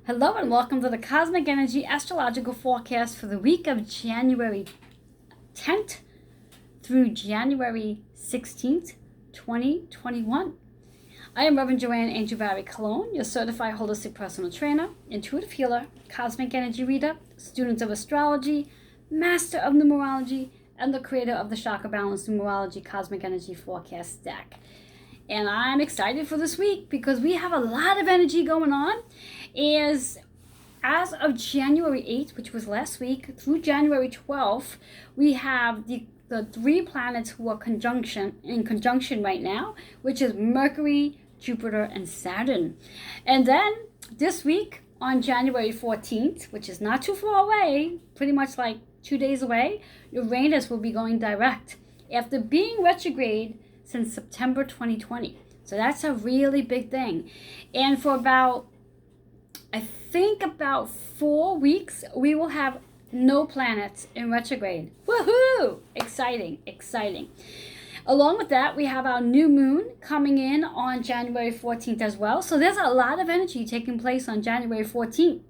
Hello and welcome to the Cosmic Energy Astrological Forecast for the week of January 10th through January 16th, 2021. I am Reverend Joanne Angel Barry Cologne, your certified holistic personal trainer, intuitive healer, cosmic energy reader, student of astrology, master of numerology, and the creator of the Chakra Balance Numerology Cosmic Energy Forecast deck. And I'm excited for this week because we have a lot of energy going on. As of January 8th, which was last week, through January 12th, we have the three planets who are in conjunction right now, which is Mercury, Jupiter, and Saturn. And then this week on January 14th, which is not too far away, pretty much like 2 days away, Uranus will be going direct after being retrograde since September 2020. So that's a really big thing. And for about 4 weeks, we will have no planets in retrograde. Woohoo! Exciting. Along with that, we have our new moon coming in on January 14th as well. So there's a lot of energy taking place on January 14th.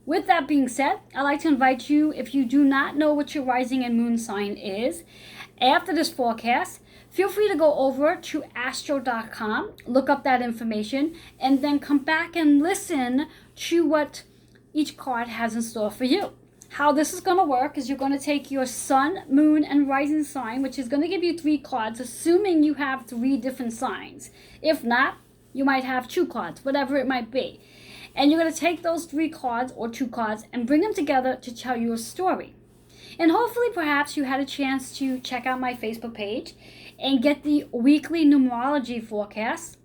With that being said, I'd like to invite you, if you do not know what your rising and moon sign is, after this forecast, feel free to go over to astro.com, look up that information, and then come back and listen to what each card has in store for you. How this is going to work is you're going to take your sun, moon, and rising sign, which is going to give you 3 cards, assuming you have 3 different signs. If not, you might have 2 cards, whatever it might be. And you're going to take those 3 cards or 2 cards and bring them together to tell you a story. And hopefully, perhaps you had a chance to check out my Facebook page and get the weekly numerology forecast,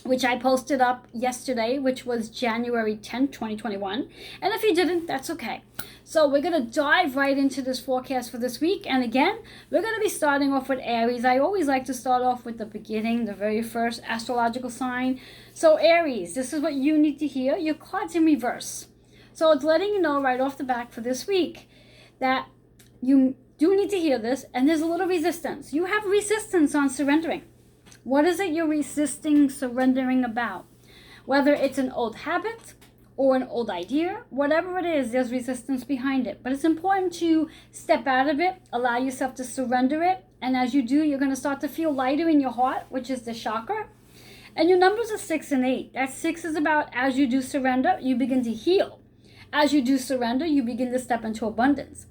which I posted up yesterday, which was January 10th, 2021. And if you didn't, that's okay. So we're going to dive right into this forecast for this week. And again, we're going to be starting off with Aries. I always like to start off with the beginning, the very first astrological sign. So Aries, this is what you need to hear. Your card's in reverse. So it's letting you know right off the bat for this week that you do need to hear this, and there's a little resistance. You have resistance on surrendering. What is it you're resisting surrendering about? Whether it's an old habit or an old idea, whatever it is, there's resistance behind it. But it's important to step out of it, allow yourself to surrender it, and as you do, you're going to start to feel lighter in your heart, which is the chakra. And your numbers are 6 and 8. That 6 is about as you do surrender, you begin to heal. As you do surrender, you begin to step into abundance.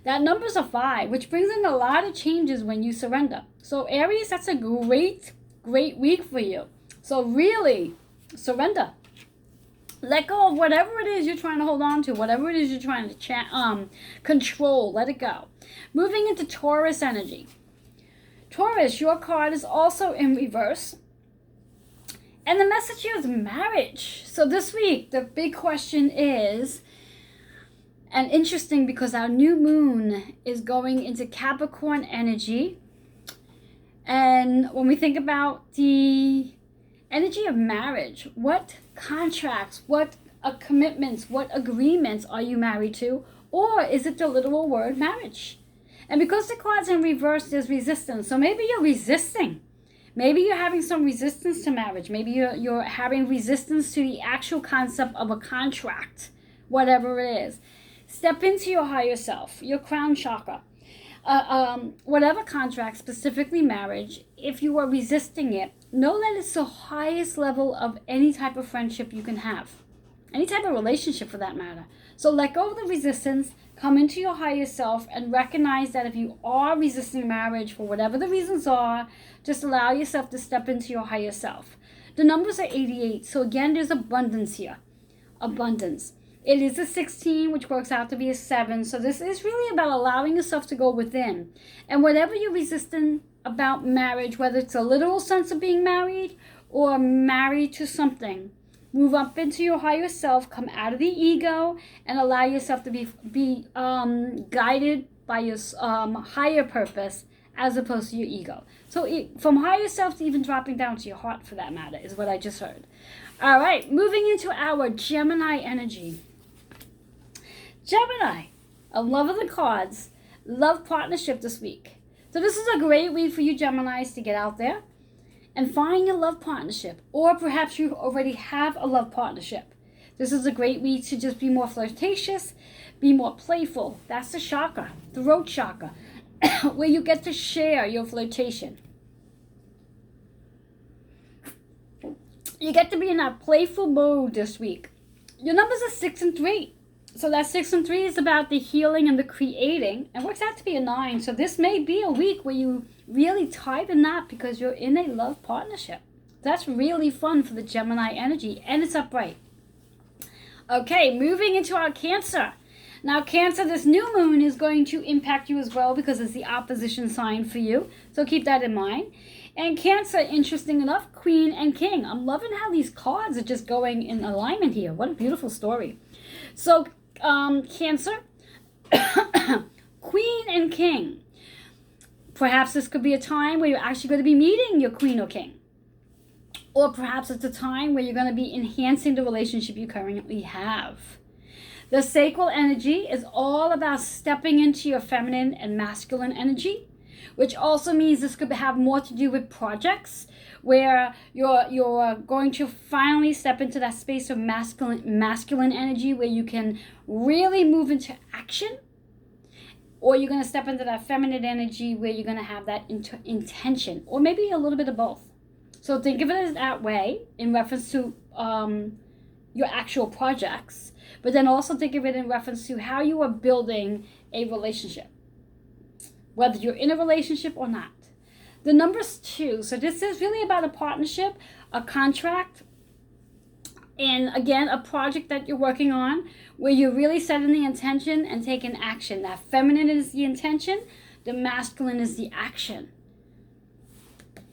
That number's a 5, which brings in a lot of changes when you surrender. So Aries, that's a great week for you. So really, surrender. Let go of whatever it is you're trying to hold on to, whatever it is you're trying to control. Let it go. Moving into Taurus energy. Taurus, your card is also in reverse. And the message here is marriage. So this week, the big question is, and interesting because our new moon is going into Capricorn energy. And when we think about the energy of marriage, what contracts, what commitments, what agreements are you married to? Or is it the literal word marriage? And because the card's in reverse, there's resistance. So maybe you're resisting. Maybe you're having some resistance to marriage. Maybe you're having resistance to the actual concept of a contract, whatever it is. Step into your higher self, your crown chakra. Whatever contract, specifically marriage, if you are resisting it, know that it's the highest level of any type of friendship you can have. Any type of relationship for that matter. So let go of the resistance, come into your higher self, and recognize that if you are resisting marriage for whatever the reasons are, just allow yourself to step into your higher self. The numbers are 88, so again, there's abundance here. Abundance. It is a 16, which works out to be a 7. So this is really about allowing yourself to go within. And whatever you're resisting about marriage, whether it's a literal sense of being married or married to something, move up into your higher self, come out of the ego, and allow yourself to be guided by your higher purpose as opposed to your ego. So from higher self to even dropping down to your heart, for that matter, is what I just heard. All right, moving into our Gemini energy. Gemini, a love of the cards, love partnership this week. So this is a great week for you Geminis to get out there and find your love partnership. Or perhaps you already have a love partnership. This is a great week to just be more flirtatious, be more playful. That's the chakra, the throat chakra, where you get to share your flirtation. You get to be in that playful mode this week. Your numbers are 6 and 3. So that 6 and 3 is about the healing and the creating, and works out to be a 9. So this may be a week where you really tie the knot because you're in a love partnership. That's really fun for the Gemini energy, and it's upright. Okay, moving into our Cancer. Now, Cancer, this new moon is going to impact you as well because it's the opposition sign for you. So keep that in mind. And Cancer, interesting enough, Queen and King. I'm loving how these cards are just going in alignment here. What a beautiful story. So, Cancer, Queen and King. Perhaps this could be a time where you're actually going to be meeting your Queen or King. Or perhaps it's a time where you're going to be enhancing the relationship you currently have. The sacral energy is all about stepping into your feminine and masculine energy, which also means this could have more to do with projects where you're going to finally step into that space of masculine energy where you can really move into action, or you're going to step into that feminine energy where you're going to have that intention, or maybe a little bit of both. So think of it as that way in reference to your actual projects, but then also think of it in reference to how you are building a relationship, whether you're in a relationship or not. The number's 2. So this is really about a partnership, a contract, and again, a project that you're working on where you're really setting the intention and taking action. That feminine is the intention, the masculine is the action.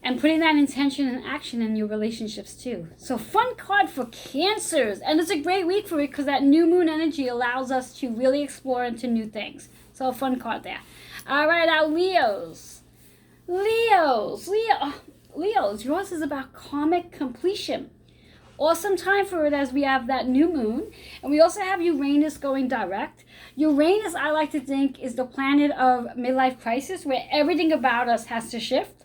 And putting that intention and action in your relationships too. So fun card for Cancers. And it's a great week for it because that new moon energy allows us to really explore into new things. So a fun card there. All right, our Leos. Leos, yours is about karmic completion. Awesome time for it as we have that new moon. And we also have Uranus going direct. Uranus, I like to think, is the planet of midlife crisis where everything about us has to shift.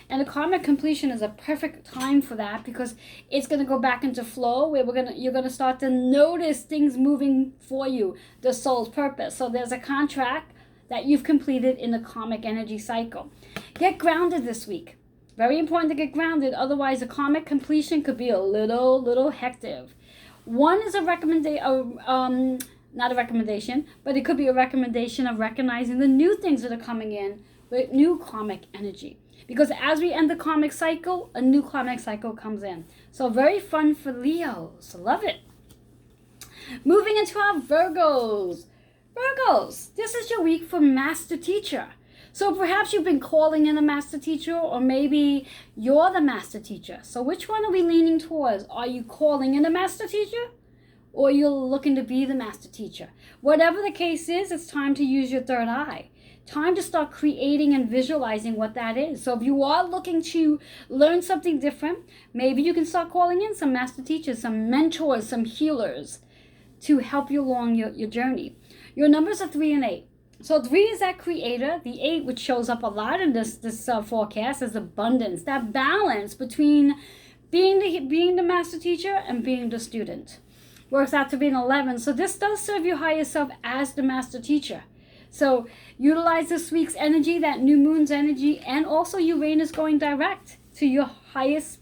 And the karmic completion is a perfect time for that because it's going to go back into flow where you're going to start to notice things moving for you, the soul's purpose. So there's a contract that you've completed in the karmic energy cycle. Get grounded this week. Very important to get grounded. Otherwise, the karmic completion could be a little hectic. One is a recommendation, not a recommendation, but it could be a recommendation of recognizing the new things that are coming in with new karmic energy. Because as we end the karmic cycle, a new karmic cycle comes in. So very fun for Leos. Love it. Moving into our Virgos. Virgos, this is your week for Master Teacher. So perhaps you've been calling in a Master Teacher, or maybe you're the Master Teacher. So which one are we leaning towards? Are you calling in a Master Teacher, or you're looking to be the Master Teacher? Whatever the case is, it's time to use your third eye. Time to start creating and visualizing what that is. So if you are looking to learn something different, maybe you can start calling in some master teachers, some mentors, some healers to help you along your journey. Your numbers are 3 and 8. So 3 is that creator. The 8, which shows up a lot in this forecast, is abundance. That balance between being the master teacher and being the student. Works out to be an 11. So this does serve your higher self as the master teacher. So utilize this week's energy, that new moon's energy, and also Uranus going direct to your highest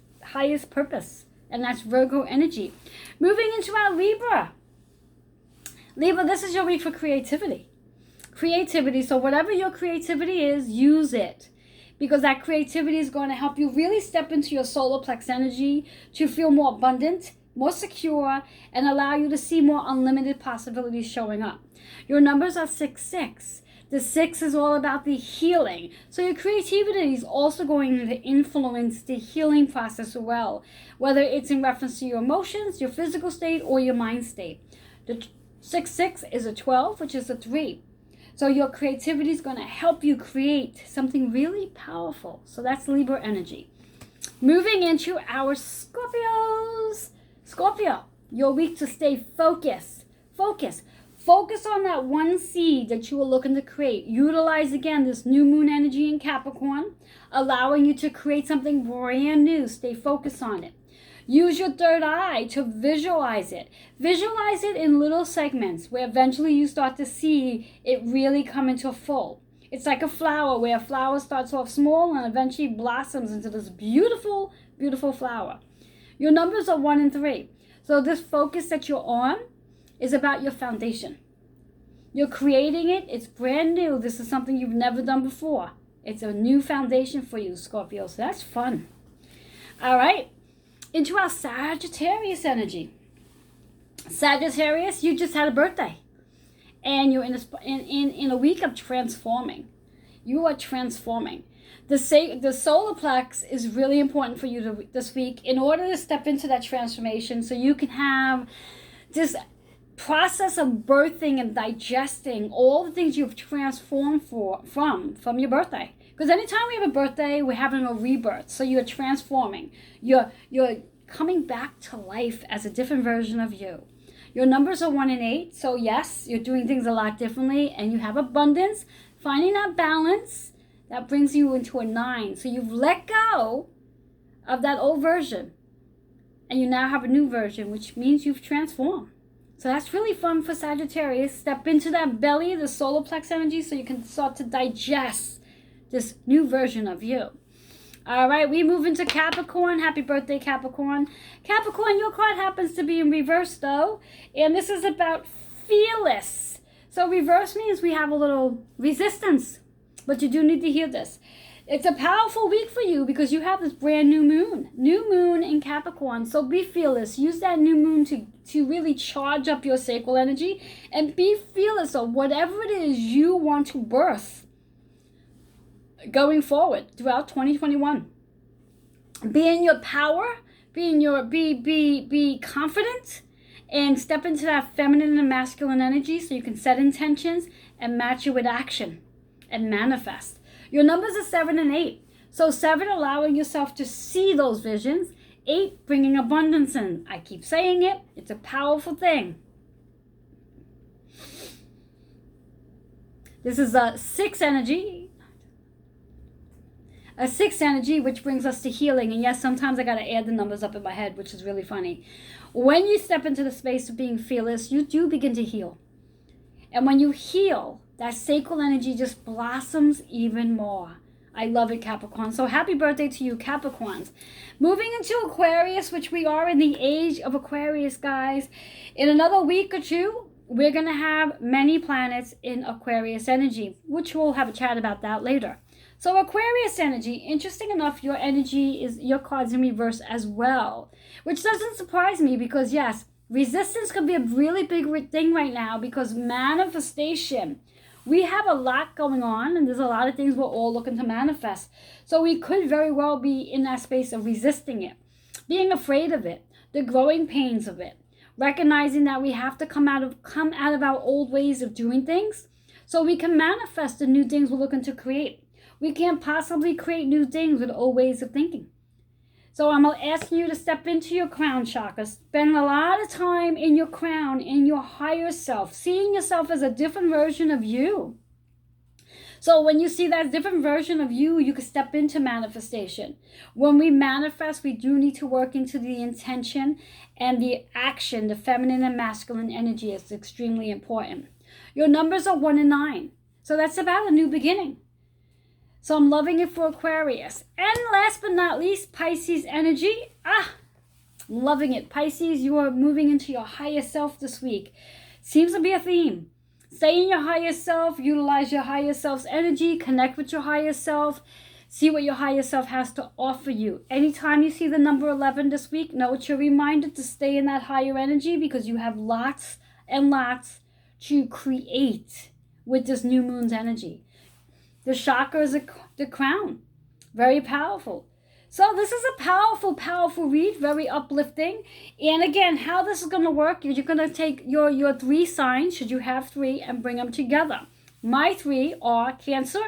purpose. And that's Virgo energy. Moving into our Libra. Libra, this is your week for creativity. Creativity. So whatever your creativity is, use it. Because that creativity is going to help you really step into your solar plex energy to feel more abundant, more secure, and allow you to see more unlimited possibilities showing up. Your numbers are 6-6. The 6 is all about the healing. So your creativity is also going to influence the healing process as well, whether it's in reference to your emotions, your physical state, or your mind state. The 6-6 is a 12, which is a 3. So your creativity is going to help you create something really powerful. So that's Libra energy. Moving into our Scorpios. Scorpio, your week to stay focused. Focus on that one seed that you are looking to create. Utilize again this new moon energy in Capricorn, allowing you to create something brand new. Stay focused on it. Use your third eye to visualize it. Visualize it in little segments where eventually you start to see it really come into full. It's like a flower where a flower starts off small and eventually blossoms into this beautiful, beautiful flower. Your numbers are 1 and 3. So this focus that you're on is about your foundation. You're creating it. It's brand new. This is something you've never done before. It's a new foundation for you, Scorpio. So that's fun. All right. Into our Sagittarius energy. Sagittarius, you just had a birthday. And you're in a week of transforming. You are transforming. The solar plex is really important for you this week in order to step into that transformation so you can have this process of birthing and digesting all the things you've transformed from your birthday. Because anytime we have a birthday, we're having a rebirth. So you're transforming. You're coming back to life as a different version of you. Your numbers are 1 and 8. So yes, you're doing things a lot differently and you have abundance. Finding that balance, that brings you into a 9. So you've let go of that old version. And you now have a new version, which means you've transformed. So that's really fun for Sagittarius. Step into that belly, the solar plex energy, so you can start to digest this new version of you. All right, we move into Capricorn. Happy birthday, Capricorn. Capricorn, your card happens to be in reverse, though. And this is about fearless. So reverse means we have a little resistance. But you do need to hear this. It's a powerful week for you because you have this brand new moon. New moon in Capricorn. So be fearless. Use that new moon to really charge up your sacral energy. And be fearless of whatever it is you want to birth going forward throughout 2021. Be in your power. Be confident. And step into that feminine and masculine energy so you can set intentions and match it with action and manifest. Your numbers are 7 and 8. So 7, allowing yourself to see those visions. 8, bringing abundance in. I keep saying it. It's a powerful thing. This is a 6 energy. A 6 energy, which brings us to healing. And yes, sometimes I got to add the numbers up in my head, which is really funny. When you step into the space of being fearless, you do begin to heal. And when you heal, that sacral energy just blossoms even more. I love it, Capricorn. So happy birthday to you, Capricorns. Moving into Aquarius, which we are in the age of Aquarius, guys. In another week or two, we're going to have many planets in Aquarius energy, which we'll have a chat about that later. So Aquarius energy, interesting enough, your card's in reverse as well, which doesn't surprise me because yes, resistance could be a really big thing right now because manifestation. We have a lot going on and there's a lot of things we're all looking to manifest. So we could very well be in that space of resisting it, being afraid of it, the growing pains of it, recognizing that we have to come out of our old ways of doing things so we can manifest the new things we're looking to create. We can't possibly create new things with old ways of thinking. So I'm asking you to step into your crown chakra. Spend a lot of time in your crown, in your higher self, seeing yourself as a different version of you. So when you see that different version of you, you can step into manifestation. When we manifest, we do need to work into the intention and the action. The feminine and masculine energy is extremely important. Your numbers are 1 and 9. So that's about a new beginning. So I'm loving it for Aquarius. And last but not least, Pisces energy. I'm loving it. Pisces, you are moving into your higher self this week. Seems to be a theme. Stay in your higher self, utilize your higher self's energy, connect with your higher self, see what your higher self has to offer you. Anytime you see the number 11 this week, know it's your reminder to stay in that higher energy because you have lots and lots to create with this new moon's energy. The chakra is the crown. Very powerful. So this is a powerful, powerful read. Very uplifting. And again, how this is going to work is you're going to take your 3 signs, should you have 3, and bring them together. My 3 are Cancer,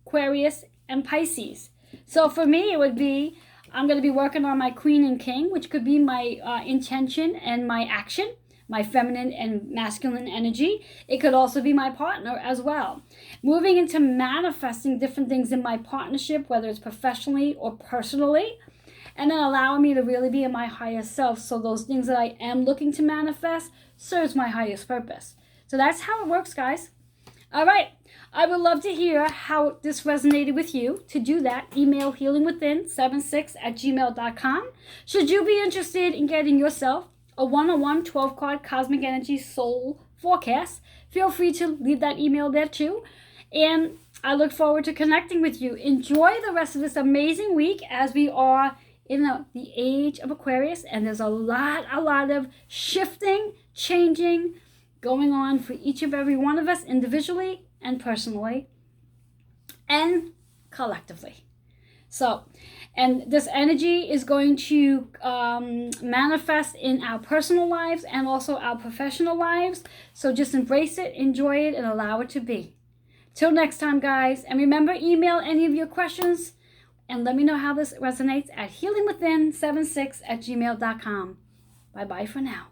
Aquarius, and Pisces. So for me, it would be, I'm going to be working on my Queen and King, which could be my intention and my action. My feminine and masculine energy. It could also be my partner as well. Moving into manifesting different things in my partnership, whether it's professionally or personally. and then allowing me to really be in my highest self. So those things that I am looking to manifest serves my highest purpose. So that's how it works, guys. All right. I would love to hear how this resonated with you. To do that, email healingwithin76@gmail.com. Should you be interested in getting yourself a one-on-one 12-card Cosmic Energy Soul Forecast, feel free to leave that email there too. And I look forward to connecting with you. Enjoy the rest of this amazing week as we are in the age of Aquarius. And there's a lot of shifting, changing going on for each and every one of us individually and personally and collectively. So, and this energy is going to manifest in our personal lives and also our professional lives. So just embrace it, enjoy it, and allow it to be. Till next time, guys. And remember, email any of your questions and let me know how this resonates at healingwithin76@gmail.com. Bye-bye for now.